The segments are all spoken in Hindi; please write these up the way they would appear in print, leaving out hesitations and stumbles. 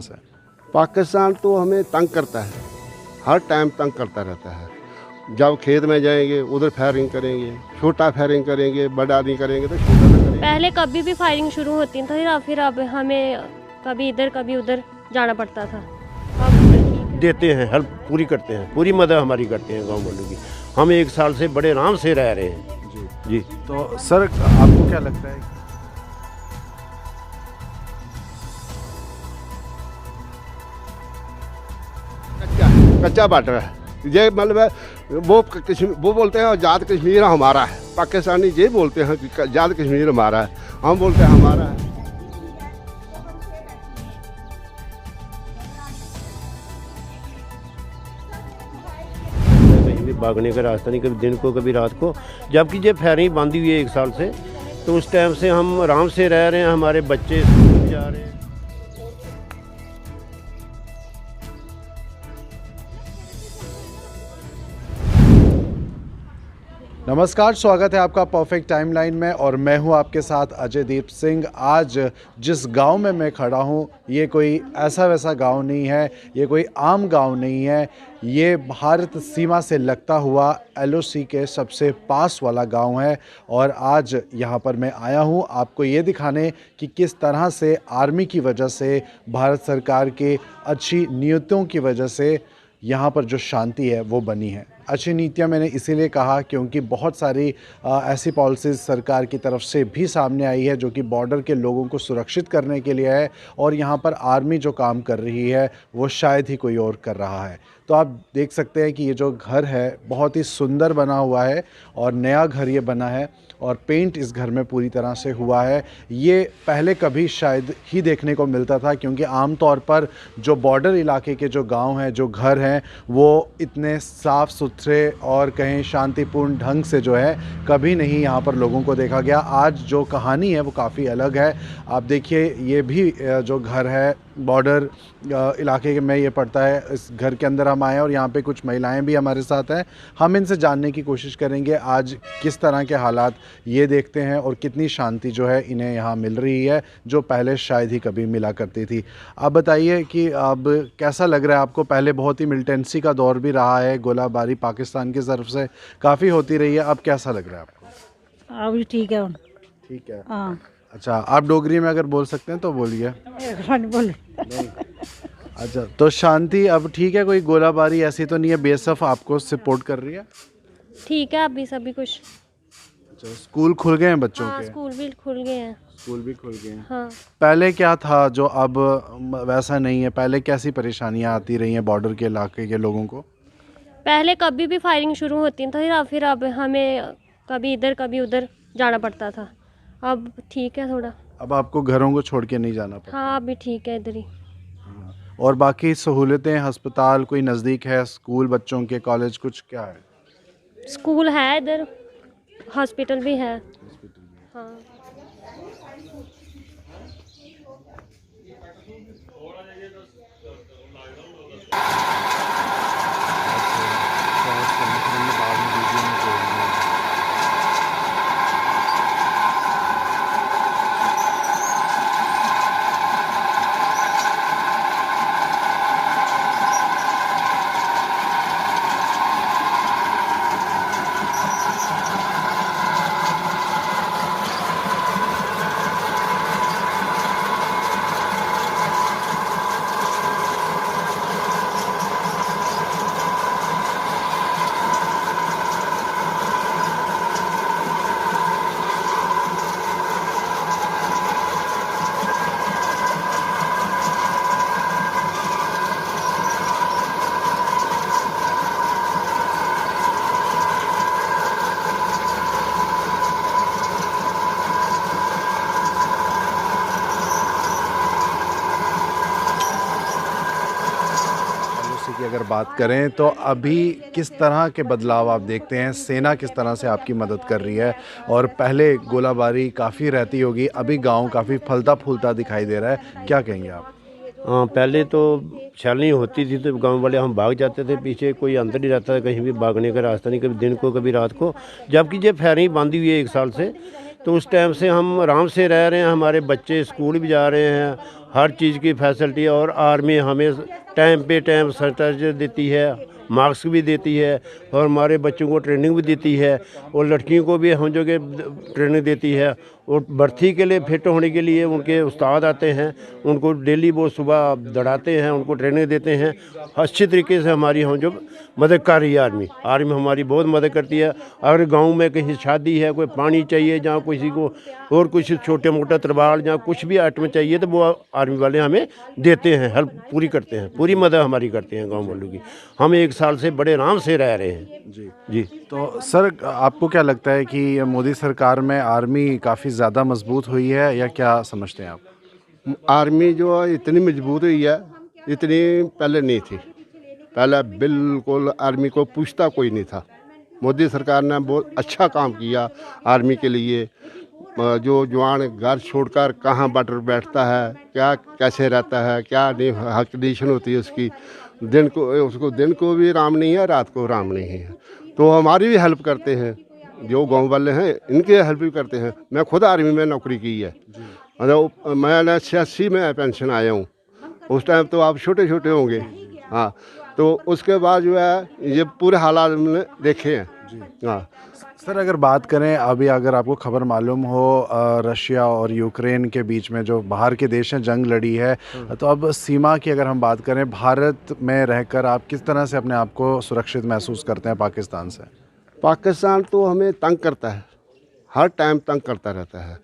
से? पाकिस्तान तो हमें तंग करता है, हर टाइम तंग करता रहता है। जब खेत में जाएंगे उधर फायरिंग करेंगे, छोटा फायरिंग करेंगे, बड़ा नहीं करेंगे तो छोटा ना करेंगे। पहले कभी भी फायरिंग शुरू होती थी, फिर अब हमें कभी इधर कभी उधर जाना पड़ता था। अब देते हैं, हेल्प पूरी करते हैं, पूरी मदद हमारी करते हैं गांव वालों की। हम 1 साल से बड़े आराम से रह रहे हैं जी। तो सर आपको क्या लगता है? कच्चा बॉर्डर है ये, मतलब वो बोलते हैं आज़ाद कश्मीर हमारा है, पाकिस्तानी ये बोलते हैं कि आज़ाद कश्मीर हमारा है, हम बोलते हैं हमारा है। कहीं भी भागने का रास्ता नहीं, कभी दिन को कभी रात को। जबकि ये फायरिंग बंद हुई है 1 साल से, तो उस टाइम से हम आराम से रह रहे हैं, हमारे बच्चे स्कूल जा रहे हैं। नमस्कार, स्वागत है आपका परफेक्ट टाइमलाइन में और मैं हूं आपके साथ अजयदीप सिंह। आज जिस गांव में मैं खड़ा हूं ये कोई ऐसा वैसा गांव नहीं है, ये कोई आम गांव नहीं है, ये भारत सीमा से लगता हुआ LOC के सबसे पास वाला गांव है। और आज यहां पर मैं आया हूं आपको ये दिखाने कि किस तरह से आर्मी की वजह से, भारत सरकार के अच्छी नीतियों की वजह से यहाँ पर जो शांति है वो बनी है। अच्छी नीतियाँ मैंने इसीलिए कहा क्योंकि बहुत सारी ऐसी पॉलिसीज़ सरकार की तरफ से भी सामने आई है जो कि बॉर्डर के लोगों को सुरक्षित करने के लिए है, और यहाँ पर आर्मी जो काम कर रही है वो शायद ही कोई और कर रहा है। तो आप देख सकते हैं कि ये जो घर है बहुत ही सुंदर बना हुआ है और नया घर ये बना है और पेंट इस घर में पूरी तरह से हुआ है। ये पहले कभी शायद ही देखने को मिलता था क्योंकि आमतौर पर जो बॉर्डर इलाके के जो गांव हैं, जो घर हैं, वो इतने साफ़ सुथरे और कहीं शांतिपूर्ण ढंग से जो है कभी नहीं यहाँ पर लोगों को देखा गया। आज जो कहानी है वो काफ़ी अलग है। आप देखिए ये भी जो घर है बॉर्डर इलाके में ये पड़ता है। इस घर के अंदर हम आए और यहाँ पे कुछ महिलाएं भी हमारे साथ हैं। हम इनसे जानने की कोशिश करेंगे आज किस तरह के हालात ये देखते हैं और कितनी शांति जो है इन्हें यहाँ मिल रही है जो पहले शायद ही कभी मिला करती थी। आप बताइए कि अब कैसा लग रहा है आपको? पहले बहुत ही मिलिटेंसी का दौर भी रहा है, गोलाबारी पाकिस्तान की तरफ से काफ़ी होती रही है, अब कैसा लग रहा है आपको? अब ठीक है। ठीक है। हाँ अच्छा, आप डोगरी में अगर बोल सकते हैं तो बोलिए। बोल। अच्छा, तो शांति अब ठीक है, कोई गोलाबारी ऐसी तो नहीं है? BSF आपको सपोर्ट कर रही है? ठीक है, अभी सभी कुछ। अच्छा, स्कूल खुल गए हैं बच्चों हाँ, के? स्कूल भी खुल गए हैं। स्कूल भी खुल गए हैं। हाँ, पहले क्या था जो अब वैसा नहीं है? पहले कैसी परेशानियां आती रही हैं बॉर्डर के इलाके के लोगों को? पहले कभी भी फायरिंग शुरू होती थी, फिर अब हमें कभी इधर कभी उधर जाना पड़ता था। अब ठीक है थोड़ा। अब आपको घरों को छोड़ के नहीं जाना पड़ता? हाँ, अभी ठीक है इधर ही। और बाकी सहूलतें, अस्पताल कोई नज़दीक है, स्कूल बच्चों के, कॉलेज कुछ क्या है? स्कूल है इधर, हॉस्पिटल भी है। हाँ। की अगर बात करें तो अभी किस तरह के बदलाव आप देखते हैं? सेना किस तरह से आपकी मदद कर रही है? और पहले गोलाबारी काफ़ी रहती होगी, अभी गांव काफ़ी फलता फूलता दिखाई दे रहा है, क्या कहेंगे आप? हाँ, पहले तो छलनी होती थी तो गांव वाले हम भाग जाते थे, पीछे कोई अंदर नहीं रहता था, कहीं भी भागने का रास्ता नहीं, कभी दिन को कभी रात को। जबकि ये फायरिंग बंद हुई है 1 साल से, तो उस टाइम से हम आराम से रह रहे हैं, हमारे बच्चे स्कूल भी जा रहे हैं, हर चीज़ की फैसिलिटी, और आर्मी हमें टाइम पे टाइम सैनिटाइजर देती है, मास्क भी देती है, और हमारे बच्चों को ट्रेनिंग भी देती है, और लड़कियों को भी हम जो कि ट्रेनिंग देती है। और भर्ती के लिए फिट होने के लिए उनके उस्ताद आते हैं, उनको डेली वो सुबह दौड़ाते हैं, उनको ट्रेनिंग देते हैं। अच्छी तरीके से हमारी हम जो मदद कर रही है आर्मी हमारी बहुत मदद करती है। अगर गांव में कहीं शादी है, कोई पानी चाहिए, जहाँ किसी को और कुछ छोटे मोटा तरवाल जहाँ कुछ भी आइटम चाहिए, तो वो आर्मी वाले हमें देते हैं, हेल्प पूरी करते हैं, पूरी मदद हमारी करते हैं गाँव वालों की। हम 1 साल से बड़े आराम से रह रहे हैं। जी। तो सर, आपको क्या लगता है कि मोदी सरकार में आर्मी काफ़ी ज़्यादा मजबूत हुई है, या क्या समझते हैं आप? आर्मी जो है इतनी मजबूत हुई है, इतनी पहले नहीं थी। पहले बिल्कुल आर्मी को पूछता कोई नहीं था। मोदी सरकार ने बहुत अच्छा काम किया आर्मी के लिए। जो जवान घर छोड़कर कहाँ बॉर्डर बैठता है, क्या कैसे रहता है, क्या नहीं हक कंडीशन होती है उसकी, उसको दिन को भी आराम नहीं है, रात को आराम नहीं है। तो हमारी भी हेल्प करते हैं, जो गांव वाले हैं इनके हेल्प भी करते हैं। मैं खुद आर्मी में नौकरी की है, मैं 86 में पेंशन आया हूँ। उस टाइम तो आप छोटे छोटे होंगे। हाँ, तो उसके बाद जो है ये पूरे हालात हमने देखे हैं। हाँ सर, अगर बात करें अभी, अगर आपको खबर मालूम हो, रशिया और यूक्रेन के बीच में जो बाहर के देश हैं जंग लड़ी है, तो अब सीमा की अगर हम बात करें, भारत में रहकर आप किस तरह से अपने आप को सुरक्षित महसूस करते हैं पाकिस्तान से? पाकिस्तान तो हमें तंग करता है, हर टाइम तंग करता रहता है।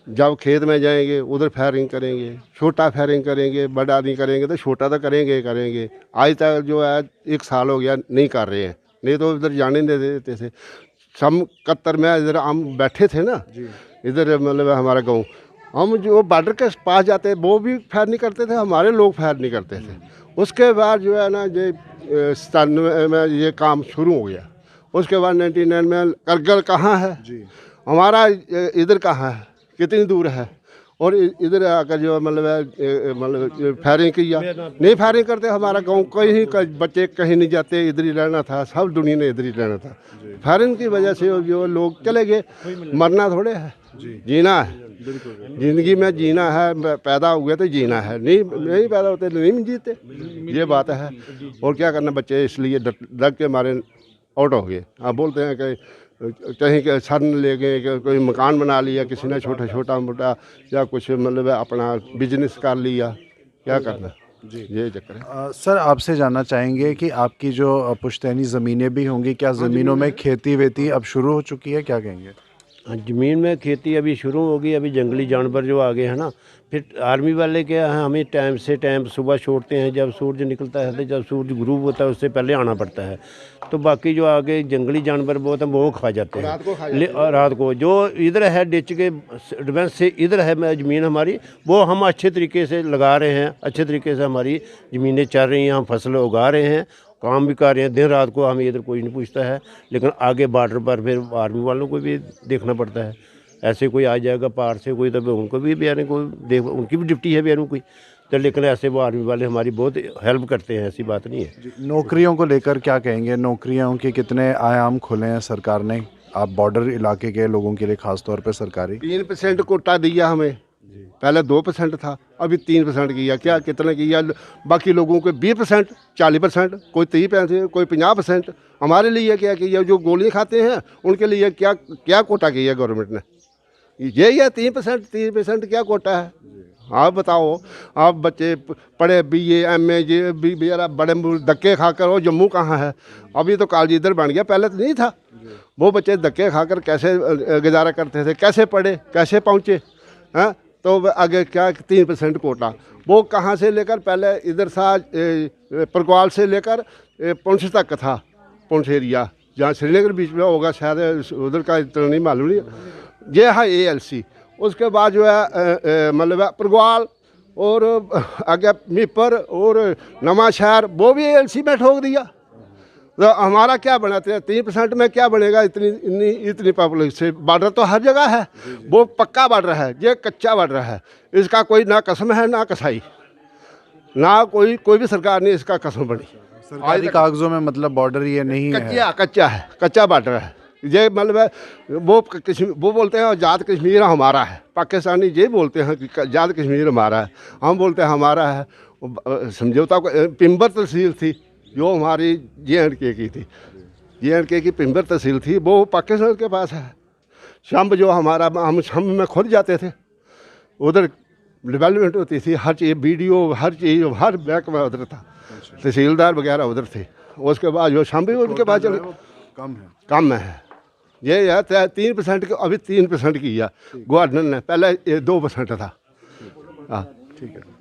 जब खेत में जाएंगे उधर फायरिंग करेंगे, छोटा फायरिंग करेंगे, बड़ा नहीं करेंगे तो छोटा तो करेंगे। आज तक जो है 1 साल हो गया नहीं कर रहे हैं, नहीं तो इधर जाने नहीं देते थे। सम 71 में इधर हम बैठे थे ना, इधर मतलब हमारा गांव, हम जो बॉर्डर के पास जाते वो भी फायर नहीं करते थे, हमारे लोग फायर नहीं करते थे। उसके बाद जो है ना ये 97 में ये काम शुरू हो गया। उसके बाद 99 में करगिल कहाँ है, हमारा इधर कहाँ है, कितनी दूर है, और इधर आकर जो मतलब फायरिंग किया। नहीं फायरिंग करते, हमारा गांव कहीं बच्चे कहीं नहीं जाते, इधर ही रहना था, सब दुनिया ने इधर ही रहना था। फायरिंग की वजह से जो लोग चले गए, मरना थोड़े है, जीना है। जिंदगी में जीना है, पैदा हुए तो जीना है, नहीं पैदा होते तो नहीं जीते, ये बात है। और क्या करना, बच्चे इसलिए डर के मारे आउट हो गए। आप बोलते हैं कि कहीं के सर ले गए, कि कोई मकान बना लिया किसी ने, छोटा मोटा, या कुछ मतलब अपना बिजनेस कर लिया, क्या करना जी, ये चक्कर है। सर, आपसे जानना चाहेंगे कि आपकी जो पुश्तैनी ज़मीनें भी होंगी, क्या ज़मीनों में खेती वेती अब शुरू हो चुकी है, क्या कहेंगे? ज़मीन में खेती अभी शुरू होगी। अभी जंगली जानवर जो आ गए हैं ना, फिर आर्मी वाले क्या है, हमें टाइम से टाइम सुबह छोड़ते हैं, जब सूरज निकलता है, तो जब सूरज ग्रूब होता है उससे पहले आना पड़ता है। तो बाकी जो आगे जंगली जानवर बहुत हैं वो खा जाते हैं रात को। जो इधर है डिच के एडवांस से इधर है ज़मीन हमारी, वो हम अच्छे तरीके से लगा रहे हैं, अच्छे तरीके से हमारी ज़मीनें चल रही हैं, हम फसल उगा रहे हैं, काम भी कर रहे हैं। दिन रात को हमें इधर कोई नहीं पूछता है, लेकिन आगे बॉर्डर पर फिर आर्मी वालों को भी देखना पड़ता है। ऐसे कोई आ जाएगा पार से कोई, तो उनको भी बेचारे को देख, उनकी भी ड्यूटी है बेचारों कोई, तो लेकिन ऐसे वो आर्मी वाले हमारी बहुत हेल्प करते हैं, ऐसी बात नहीं है। नौकरियों को लेकर क्या कहेंगे? नौकरियों के कितने आयाम खोले हैं सरकार ने, आप बॉर्डर इलाके के लोगों के लिए खास तौर पे सरकारी? 3% कोटा दिया हमें, पहले 2% था, अभी 3% किया। क्या कितना किया? बाकी लोगों को 20%, 40%, कोई 30%, कोई 50%। हमारे लिए क्या किया? जो गोलियां खाते हैं उनके लिए क्या कोटा किया गवर्नमेंट ने? यही है 3% क्या कोटा है? आप बताओ। आप बच्चे पढ़े BA MA ये भी बड़े धक्के खाकर, वो जम्मू कहाँ है? अभी तो कॉलेज इधर बन गया, पहले तो नहीं था। वो बच्चे धक्के खाकर कैसे गुजारा करते थे, कैसे पढ़े, कैसे पहुँचे हैं? तो आगे क्या 3% कोटा, वो कहाँ से लेकर, पहले इधर सा परगवाल से लेकर पुंछ तक था, पुंछ एरिया, जहाँ श्रीनगर बीच में होगा शायद, उधर का इतना नहीं मालूम नहीं। ये है ALC। उसके बाद जो है मतलब परगवाल और आगे मीपर और नवा शहर, वो भी ALC में ठोक दिया। तो हमारा क्या बना? 3% में क्या बनेगा? इतनी पब्लिक से। बॉर्डर तो हर जगह है, वो पक्का बॉर्डर है, ये कच्चा बॉर्डर है। इसका कोई ना कसम है ना कसाई, ना कोई भी सरकार ने इसका कसम बनी। सरकारी कागजों में मतलब बॉर्डर ये नहीं है, कच्चा है, कच्चा बॉर्डर है, ये मतलब वो बोलते हैं आज़ाद कश्मीर हमारा है, पाकिस्तानी ये बोलते हैं कि आज़ाद कश्मीर हमारा है, हम बोलते हैं हमारा है। समझौता को पिंबर तहसील थी जो हमारी JNK की थी, JNK की पिंबर तहसील थी, वो पाकिस्तान के पास है। शंब जो हमारा, हम शंब में खुद जाते थे, उधर डेवलपमेंट होती थी, हर चीज़ BDO हर चीज़ हर बैंक में उधर था, तहसीलदार वगैरह उधर थे। उसके बाद जो शंब भी उनके पास चले, कम है। ये है 3% की, अभी 3% की है गवर्नर ने, पहले ये 2% था। हाँ ठीक है।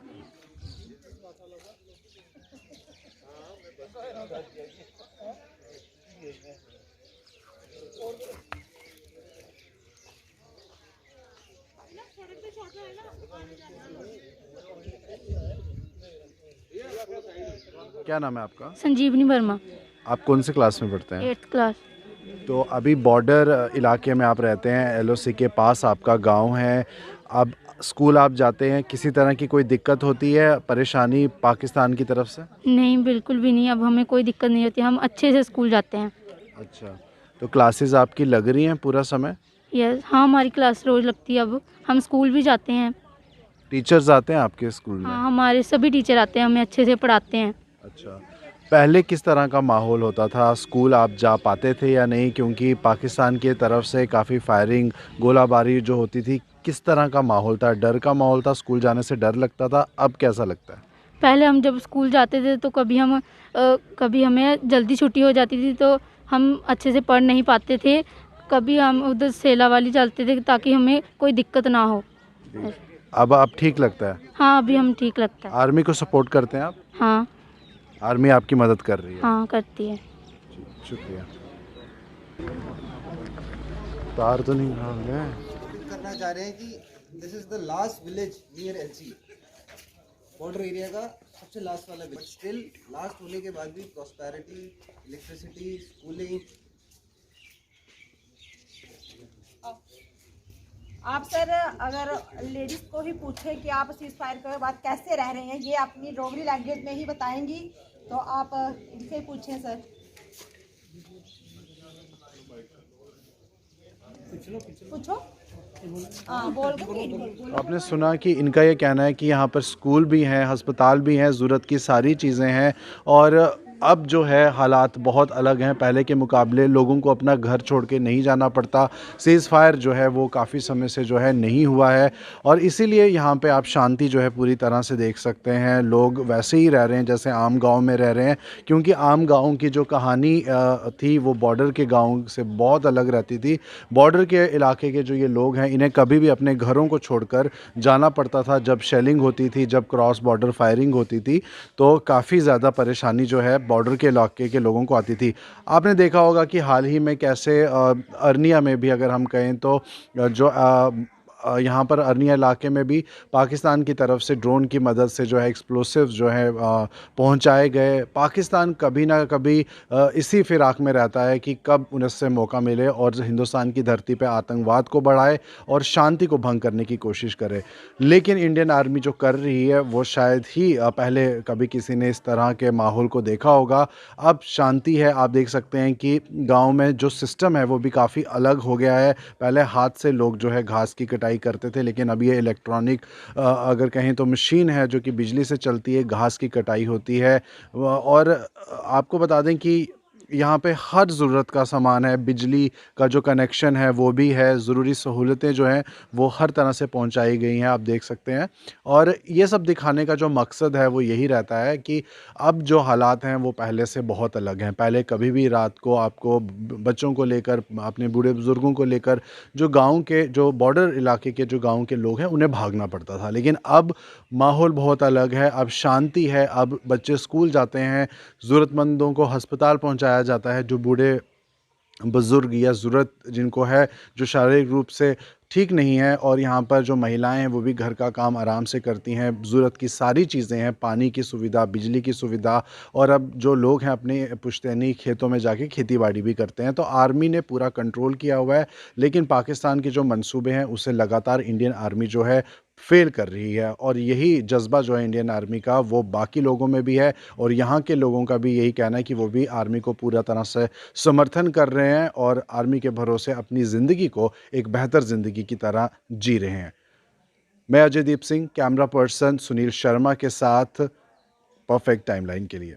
क्या नाम है आपका? संजीवनी वर्मा, आप कौन सी क्लास में पढ़ते हैं? 8th class. तो अभी बॉर्डर इलाके में आप रहते हैं, LOC के पास आपका गांव है। अब स्कूल आप जाते हैं, किसी तरह की कोई दिक्कत होती है, परेशानी पाकिस्तान की तरफ से? नहीं, बिल्कुल भी नहीं, अब हमें कोई दिक्कत नहीं होती, हम अच्छे से स्कूल जाते हैं। अच्छा, तो क्लासेस आपकी लग रही हैं पूरा समय? यस, हाँ, हमारी क्लास रोज़ लगती है, अब हम स्कूल भी जाते हैं। टीचर्स आते हैं आपके स्कूल में? हाँ, हमारे सभी टीचर आते हैं, हमें अच्छे से पढ़ाते हैं। अच्छा, पहले किस तरह का माहौल होता था? स्कूल आप जा पाते थे या नहीं? क्योंकि पाकिस्तान की तरफ से काफ़ी फायरिंग, गोलाबारी जो होती थी, किस तरह का माहौल था? डर का माहौल था, स्कूल जाने से डर लगता था, अब कैसा लगता है? पहले हम जब स्कूल जाते थे तो कभी हमें जल्दी छुट्टी हो जाती थी तो हम अच्छे से पढ़ नहीं पाते थे, कभी हम उधर सेला वाली चलते थे ताकि हमें कोई दिक्कत ना हो। अब ठीक लगता है? हाँ, अभी हम ठीक लगता है। आर्मी को सपोर्ट करते हैं आप? हाँ, आर्मी आपकी मदद कर रही है? हाँ, करती है। शुक्रिया। तार तो नहीं भाग गए? करना चाह रहे हैं कि this is the last village near LC, border area का सबसे लास्ट वाला विलेज। स्टिल लास्ट होने के बाद भी प्रॉस्पेरिटी, इलेक्ट्रिसिटी, स्कूलिंग। आप सर अगर लेडीज को ही पूछे कि आप सीज फायर के बाद कैसे रह रहे हैं, ये अपनी डोगरी लैंग्वेज में ही बताएंगी, तो आप इनसे पूछें सर। पूछो। हाँ, बोल दो। आपने सुना कि इनका ये कहना है कि यहाँ पर स्कूल भी हैं, अस्पताल भी हैं, ज़रूरत की सारी चीज़ें हैं, और अब जो है हालात बहुत अलग हैं पहले के मुकाबले। लोगों को अपना घर छोड़ के नहीं जाना पड़ता। सीज़ फायर जो है वो काफ़ी समय से जो है नहीं हुआ है, और इसीलिए यहाँ पे आप शांति जो है पूरी तरह से देख सकते हैं। लोग वैसे ही रह रहे हैं जैसे आम गांव में रह रहे हैं, क्योंकि आम गांव की जो कहानी थी वो बॉर्डर के गांव से बहुत अलग रहती थी। बॉर्डर के इलाके के जो ये लोग हैं, इन्हें कभी भी अपने घरों को छोड़कर जाना पड़ता था। जब शेलिंग होती थी, जब क्रॉस बॉर्डर फायरिंग होती थी, तो काफ़ी ज़्यादा परेशानी जो है बॉर्डर के इलाके के लोगों को आती थी। आपने देखा होगा कि हाल ही में कैसे अरनिया में भी अगर हम कहें तो जो यहाँ पर अरनिया इलाके में भी पाकिस्तान की तरफ से ड्रोन की मदद से जो है एक्सप्लोसिव जो है पहुँचाए गए। पाकिस्तान कभी ना कभी इसी फिराक में रहता है कि कब उनसे मौका मिले और हिंदुस्तान की धरती पे आतंकवाद को बढ़ाए और शांति को भंग करने की कोशिश करे। लेकिन इंडियन आर्मी जो कर रही है वो शायद ही पहले कभी किसी ने इस तरह के माहौल को देखा होगा। अब शांति है। आप देख सकते हैं कि गाँव में जो सिस्टम है वो भी काफ़ी अलग हो गया है। पहले हाथ से लोग जो है घास की कटाई करते थे, लेकिन अब ये इलेक्ट्रॉनिक अगर कहें तो मशीन है जो कि बिजली से चलती है, घास की कटाई होती है। और आपको बता दें कि यहाँ पे हर ज़रूरत का सामान है। बिजली का जो कनेक्शन है वो भी है, ज़रूरी सहूलतें जो हैं वो हर तरह से पहुँचाई गई हैं, आप देख सकते हैं। और ये सब दिखाने का जो मकसद है वो यही रहता है कि अब जो हालात हैं वो पहले से बहुत अलग हैं। पहले कभी भी रात को आपको बच्चों को लेकर, अपने बूढ़े बुज़ुर्गों को लेकर जो गाँव के, जो बॉर्डर इलाके के जो गाँव के लोग हैं उन्हें भागना पड़ता था। लेकिन अब माहौल बहुत अलग है, अब शांति है। अब बच्चे स्कूल जाते हैं, ज़रूरतमंदों को अस्पताल पहुँचाया जाता है। जो बूढ़े बुज़ुर्ग या ज़रूरत जिनको है, जो शारीरिक रूप से ठीक नहीं है और यहाँ पर जो महिलाएं हैं वो भी घर का काम आराम से करती हैं, ज़रूरत की सारी चीज़ें हैं, पानी की सुविधा, बिजली की सुविधा, और अब जो लोग हैं अपने पुश्तैनी खेतों में जाके खेती बाड़ी भी करते हैं। तो आर्मी ने पूरा कंट्रोल किया हुआ है, लेकिन पाकिस्तान के जो मंसूबे हैं उसे लगातार इंडियन आर्मी जो है फेल कर रही है, और यही जज्बा जो है इंडियन आर्मी का वो बाकी लोगों में भी है, और यहाँ के लोगों का भी यही कहना है कि वो भी आर्मी को पूरा तरह से समर्थन कर रहे हैं और आर्मी के भरोसे अपनी ज़िंदगी को एक बेहतर ज़िंदगी की तरह जी रहे हैं। मैं अजयदीप सिंह, कैमरा पर्सन सुनील शर्मा के साथ परफेक्ट टाइमलाइन के लिए।